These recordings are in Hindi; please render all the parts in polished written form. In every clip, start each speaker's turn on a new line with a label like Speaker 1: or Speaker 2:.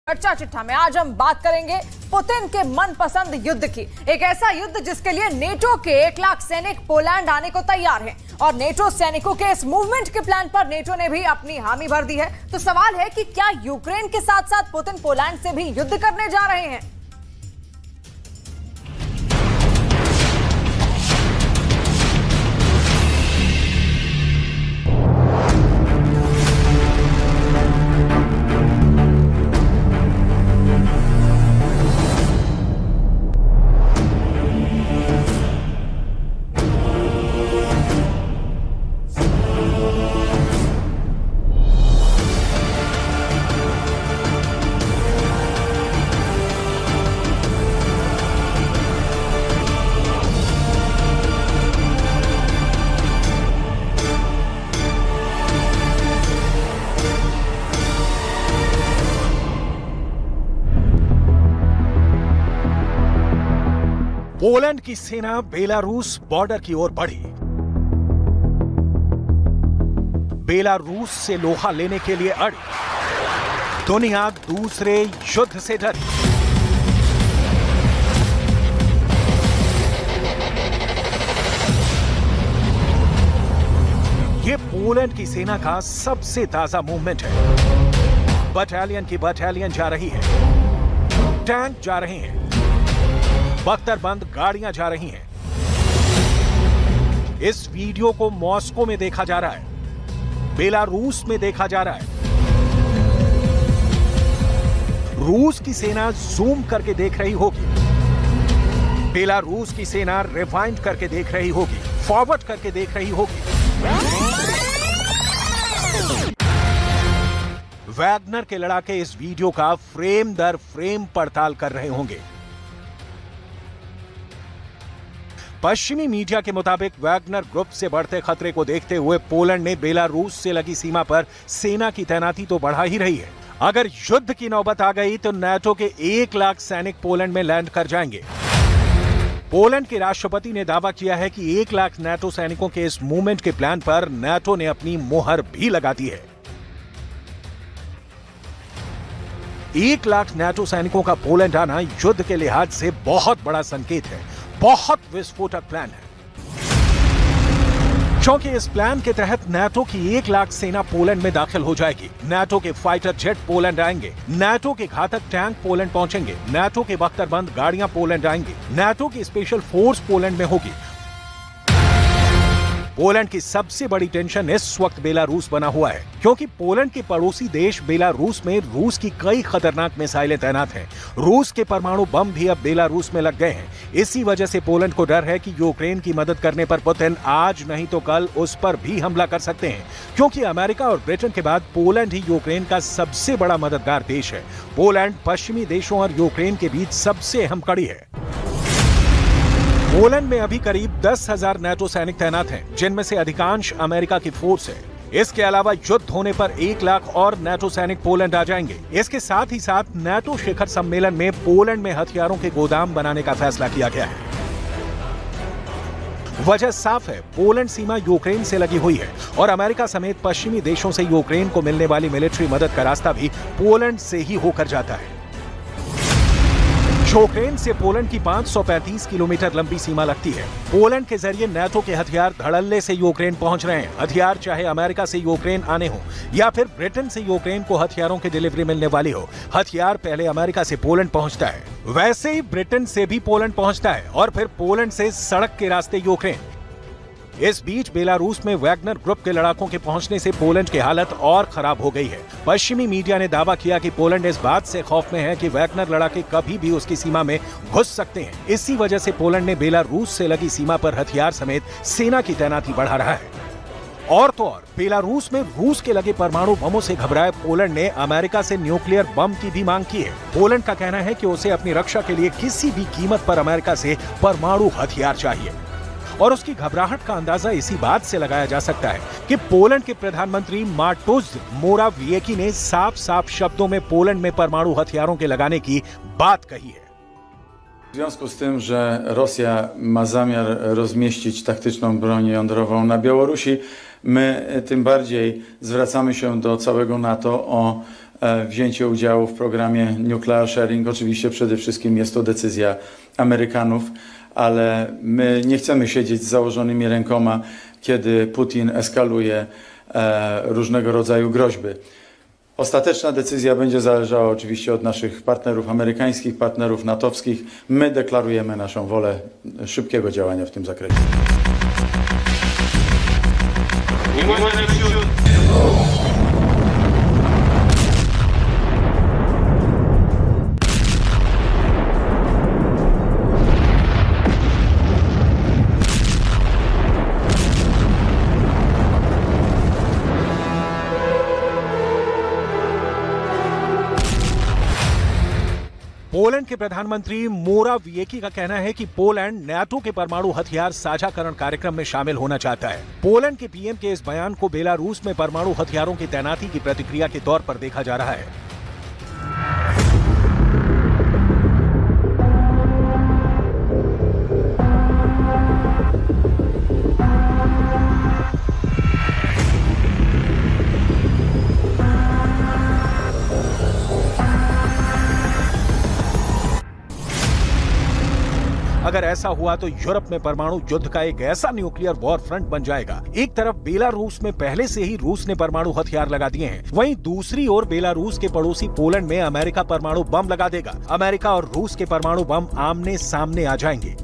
Speaker 1: चर्चा चिट्ठा में आज हम बात करेंगे पुतिन के मनपसंद युद्ध की। एक ऐसा युद्ध जिसके लिए नेटो के 1 लाख सैनिक पोलैंड आने को तैयार हैं और नेटो सैनिकों के इस मूवमेंट के प्लान पर नेटो ने भी अपनी हामी भर दी है। तो सवाल है कि क्या यूक्रेन के साथ साथ पुतिन पोलैंड से भी युद्ध करने जा रहे हैं?
Speaker 2: पोलैंड की सेना बेलारूस बॉर्डर की ओर बढ़ी। बेलारूस से लोहा लेने के लिए अड़ी। दुनिया दूसरे युद्ध से डरी। ये पोलैंड की सेना का सबसे ताजा मूवमेंट है। बटालियन की बटालियन जा रही है, टैंक जा रहे हैं, बख्तरबंद गाड़ियां जा रही हैं। इस वीडियो को मॉस्को में देखा जा रहा है, बेलारूस में देखा जा रहा है। रूस की सेना जूम करके देख रही होगी, बेलारूस की सेना रिवाइंड करके देख रही होगी, फॉरवर्ड करके देख रही होगी। वैगनर के लड़ाके इस वीडियो का फ्रेम दर फ्रेम पड़ताल कर रहे होंगे। पश्चिमी मीडिया के मुताबिक वैगनर ग्रुप से बढ़ते खतरे को देखते हुए पोलैंड ने बेलारूस से लगी सीमा पर सेना की तैनाती तो बढ़ा ही रही है। अगर युद्ध की नौबत आ गई तो नाटो के 1 लाख सैनिक पोलैंड में लैंड कर जाएंगे। पोलैंड के राष्ट्रपति ने दावा किया है कि 1 लाख नाटो सैनिकों के इस मूवमेंट के प्लान पर नाटो ने अपनी मोहर भी लगा दी है। 1 लाख नाटो सैनिकों का पोलैंड आना युद्ध के लिहाज से बहुत बड़ा संकेत है, बहुत विस्फोटक प्लान है, क्योंकि इस प्लान के तहत नाटो की 1 लाख सेना पोलैंड में दाखिल हो जाएगी। नाटो के फाइटर जेट पोलैंड आएंगे, नाटो के घातक टैंक पोलैंड पहुंचेंगे, नाटो के बख्तरबंद गाड़ियां पोलैंड आएंगी, नाटो की स्पेशल फोर्स पोलैंड में होगी। पोलैंड की सबसे बड़ी टेंशन इस वक्त बेलारूस बना हुआ है, क्योंकि पोलैंड के पड़ोसी देश बेलारूस में रूस की कई खतरनाक मिसाइलें तैनात हैं। रूस के परमाणु बम भी अब बेलारूस में लग गए हैं। इसी वजह से पोलैंड को डर है कि यूक्रेन की मदद करने पर पुतिन आज नहीं तो कल उस पर भी हमला कर सकते हैं, क्योंकि अमेरिका और ब्रिटेन के बाद पोलैंड ही यूक्रेन का सबसे बड़ा मददगार देश है। पोलैंड पश्चिमी देशों और यूक्रेन के बीच सबसे अहम कड़ी है। पोलैंड में अभी करीब 10,000 नाटो सैनिक तैनात हैं, जिनमें से अधिकांश अमेरिका की फोर्स है। इसके अलावा युद्ध होने पर 1 लाख और नाटो सैनिक पोलैंड आ जाएंगे। इसके साथ ही साथ नाटो शिखर सम्मेलन में पोलैंड में हथियारों के गोदाम बनाने का फैसला किया गया है। वजह साफ है, पोलैंड सीमा यूक्रेन से लगी हुई है और अमेरिका समेत पश्चिमी देशों से यूक्रेन को मिलने वाली मिलिट्री मदद का रास्ता भी पोलैंड से ही होकर जाता है। यूक्रेन से पोलैंड की 535 किलोमीटर लंबी सीमा लगती है। पोलैंड के जरिए नाटो के हथियार धड़ल्ले से यूक्रेन पहुंच रहे हैं। हथियार चाहे अमेरिका से यूक्रेन आने हो या फिर ब्रिटेन से यूक्रेन को हथियारों की डिलीवरी मिलने वाली हो, हथियार पहले अमेरिका से पोलैंड पहुंचता है। वैसे ही ब्रिटेन से भी पोलैंड पहुंचता है और फिर पोलैंड से सड़क के रास्ते यूक्रेन। इस बीच बेलारूस में वैगनर ग्रुप के लड़ाकों के पहुंचने से पोलैंड की हालत और खराब हो गई है। पश्चिमी मीडिया ने दावा किया कि पोलैंड इस बात से खौफ में है कि वैगनर लड़ाके कभी भी उसकी सीमा में घुस सकते हैं। इसी वजह से पोलैंड ने बेलारूस से लगी सीमा पर हथियार समेत सेना की तैनाती बढ़ा रहा है। और तो और बेलारूस में रूस के लगे परमाणु बमों से घबराए पोलैंड ने अमेरिका से न्यूक्लियर बम की भी मांग की है। पोलैंड का कहना है कि उसे अपनी रक्षा के लिए किसी भी कीमत पर अमेरिका से परमाणु हथियार चाहिए। और उसकी घबराहट का अंदाजा इसी बात से लगाया जा सकता है कि पोलैंड के प्रधानमंत्री मार्टोज मोराविएकी ने साफ साफ शब्दों में पोलैंड में परमाणु हथियारों के लगाने की बात कही है।
Speaker 3: W związku z tym, że Rosja ma zamiar rozmieścić taktyczną broń jądrową na Białorusi, my tym bardziej zwracamy się do całego NATO o wzięcie udziału w programie Nuclear Sharing. Oczywiście przede wszystkim jest to decyzja Amerykanów, ale my nie chcemy siedzieć z założonymi rękoma, kiedy Putin eskaluje różnego rodzaju groźby. Ostateczna decyzja będzie zależała oczywiście od naszych partnerów amerykańskich, partnerów natowskich. My deklarujemy naszą wolę szybkiego działania w tym zakresie.
Speaker 2: Poland के प्रधानमंत्री मोराविएकी का कहना है कि पोलैंड नाटो के परमाणु हथियार साझाकरण कार्यक्रम में शामिल होना चाहता है। पोलैंड के पीएम के इस बयान को बेलारूस में परमाणु हथियारों की तैनाती की प्रतिक्रिया के तौर पर देखा जा रहा है। अगर ऐसा हुआ तो यूरोप में परमाणु युद्ध का एक ऐसा न्यूक्लियर वॉर फ्रंट बन जाएगा। एक तरफ बेलारूस में पहले से ही रूस ने परमाणु हथियार लगा दिए हैं, वहीं दूसरी ओर बेलारूस के पड़ोसी पोलैंड में अमेरिका परमाणु बम लगा देगा। अमेरिका और रूस के परमाणु बम आमने सामने आ जाएंगे।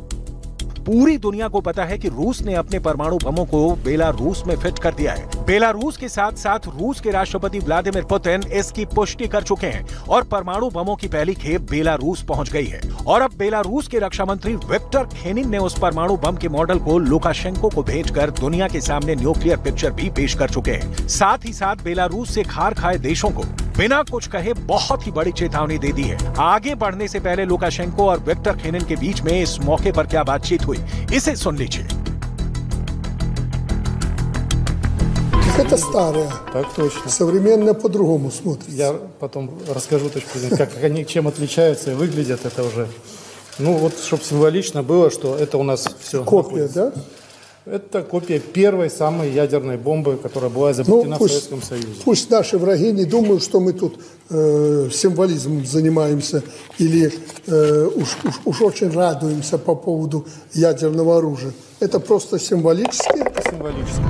Speaker 2: पूरी दुनिया को पता है कि रूस ने अपने परमाणु बमों को बेलारूस में फिट कर दिया है। बेलारूस के साथ साथ रूस के राष्ट्रपति व्लादिमीर पुतिन इसकी पुष्टि कर चुके हैं और परमाणु बमों की पहली खेप बेलारूस पहुंच गई है। और अब बेलारूस के रक्षा मंत्री विक्टर खेनिन ने उस परमाणु बम के मॉडल को लुकाशेंको को भेजकर दुनिया के सामने न्यूक्लियर पिक्चर भी पेश कर चुके हैं। साथ ही साथ बेलारूस से खार खाए देशों को बिना कुछ कहे बहुत ही बड़ी चेतावनी दे दी है। आगे बढ़ने से पहले लुकाशेंको और विक्टर खेनिन के बीच में इस मौके पर क्या बातचीत हुई, इसे सुन लीजिए।
Speaker 4: Это старое.
Speaker 5: Так точно.
Speaker 4: Современное по-другому смотрится.
Speaker 5: Я потом расскажу точку зрения, как они чем отличаются и выглядят. Это уже, ну вот, чтобы символично было, что это у нас все.
Speaker 4: Копия, да?
Speaker 5: Это копия первой самой ядерной бомбы, которая была изобретена в Советском Союзе.
Speaker 4: Пусть наши враги не думают, что мы тут символизмом занимаемся или уж очень радуемся по поводу ядерного оружия. Это просто символически.
Speaker 5: Это символически.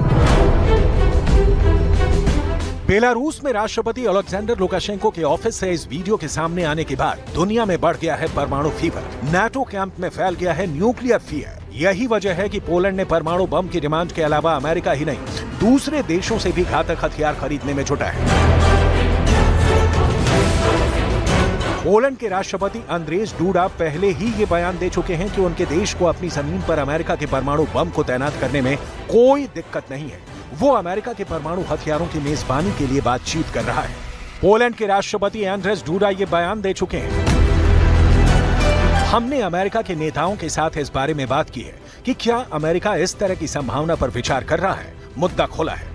Speaker 2: बेलारूस में राष्ट्रपति अलेक्जेंडर लुकाशेंको के ऑफिस से इस वीडियो के सामने आने के बाद दुनिया में बढ़ गया है परमाणु फीवर। नाटो कैंप में फैल गया है न्यूक्लियर फियर। यही वजह है कि पोलैंड ने परमाणु बम की डिमांड के अलावा अमेरिका ही नहीं, दूसरे देशों से भी घातक हथियार खरीदने में जुटा है। पोलैंड के राष्ट्रपति अंद्रेज डूडा पहले ही ये बयान दे चुके हैं कि उनके देश को अपनी जमीन पर अमेरिका के परमाणु बम को तैनात करने में कोई दिक्कत नहीं है। वो अमेरिका के परमाणु हथियारों की मेजबानी के लिए बातचीत कर रहा है। पोलैंड के राष्ट्रपति अंद्रेज डूडा ये बयान दे चुके हैं। हमने अमेरिका के नेताओं के साथ इस बारे में बात की है कि क्या अमेरिका इस तरह की संभावना पर विचार कर रहा है। मुद्दा खोला है।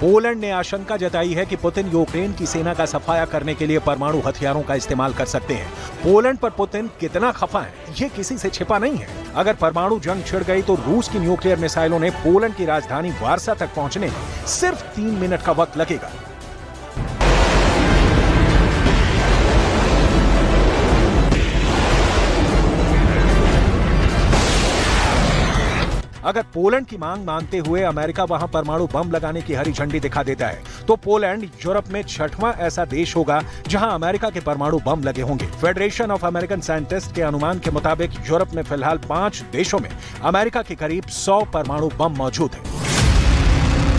Speaker 2: पोलैंड ने आशंका जताई है कि पुतिन यूक्रेन की सेना का सफाया करने के लिए परमाणु हथियारों का इस्तेमाल कर सकते हैं। पोलैंड पर पुतिन कितना खफा है, ये किसी से छिपा नहीं है। अगर परमाणु जंग छिड़ गई तो रूस की न्यूक्लियर मिसाइलों ने पोलैंड की राजधानी वार्सा तक पहुंचने में सिर्फ 3 मिनट का वक्त लगेगा। अगर पोलैंड की मांग मानते हुए अमेरिका वहां परमाणु बम लगाने की हरी झंडी दिखा देता है तो पोलैंड यूरोप में 6वां ऐसा देश होगा जहां अमेरिका के परमाणु बम लगे होंगे। फेडरेशन ऑफ अमेरिकन साइंटिस्ट के अनुमान के मुताबिक यूरोप में फिलहाल 5 देशों में अमेरिका के करीब 100 परमाणु बम मौजूद हैं।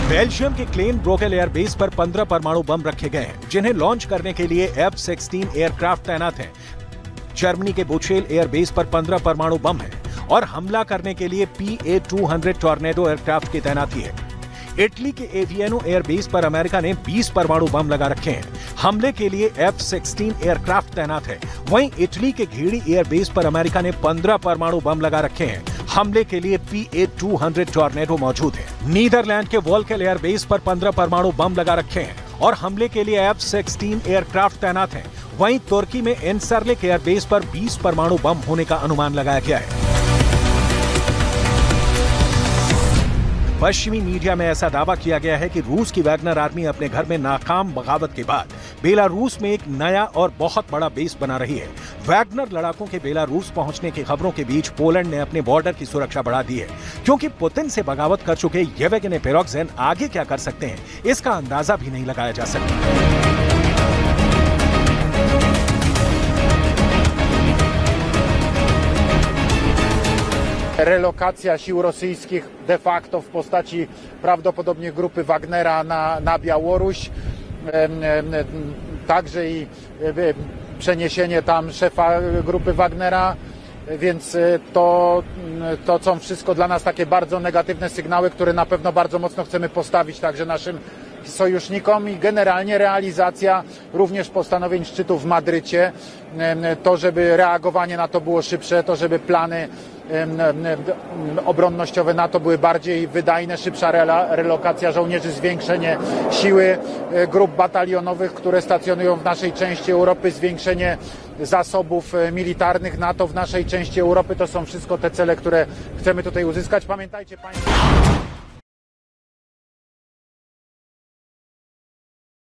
Speaker 2: बेल्जियम के क्लेन ब्रोकेल एयरबेस पर 15 परमाणु बम रखे गए हैं, जिन्हें लॉन्च करने के लिए F-16 एयरक्राफ्ट तैनात हैं। जर्मनी के बुचेल एयरबेस पर 15 परमाणु बम हैं और हमला करने के लिए PA-200 टॉर्नेडो एयरक्राफ्ट की तैनाती है। इटली के एवियानो एयरबेस पर अमेरिका ने 20 परमाणु बम लगा रखे हैं। हमले के लिए F-16 एयरक्राफ्ट तैनात है। वहीं इटली के घेड़ी एयरबेस पर अमेरिका ने 15 परमाणु बम लगा रखे हैं। हमले के लिए PA-200 टॉर्नेडो मौजूद है। नीदरलैंड के वोल्केल एयरबेस पर 15 परमाणु बम लगा रखे हैं और हमले के लिए F-16 एयरक्राफ्ट तैनात हैं। वहीं तुर्की में एनसरलिक एयरबेस पर 20 परमाणु बम होने का अनुमान लगाया गया है। पश्चिमी मीडिया में ऐसा दावा किया गया है कि रूस की वैगनर आर्मी अपने घर में नाकाम बगावत के बाद बेलारूस में एक नया और बहुत बड़ा बेस बना रही है। वैगनर लड़ाकों के बेलारूस पहुंचने की खबरों के बीच पोलैंड ने अपने बॉर्डर की सुरक्षा बढ़ा दी है, क्योंकि पुतिन से बगावत कर चुके येवगेनी प्रिगोजिन आगे क्या कर सकते हैं, इसका अंदाजा भी नहीं लगाया जा सकता।
Speaker 6: Relokacja sił rosyjskich de facto w postaci prawdopodobnie grupy Wagnera na Białoruś, także i przeniesienie tam szefa grupy Wagnera, więc to są wszystko dla nas takie bardzo negatywne sygnały, które na pewno bardzo mocno chcemy postawić także naszym sojusznikom i generalnie realizacja również postanowień szczytu w Madrycie, to żeby reagowanie na to było szybsze, to żeby plany obronnościowe NATO były bardziej wydajne, szybsza relokacja żołnierzy, zwiększenie siły grup batalionowych, które stacjonują w naszej części Europy, zwiększenie zasobów militarnych NATO w naszej części Europy. To są wszystko te cele, które chcemy tutaj uzyskać. Pamiętajcie Państwo...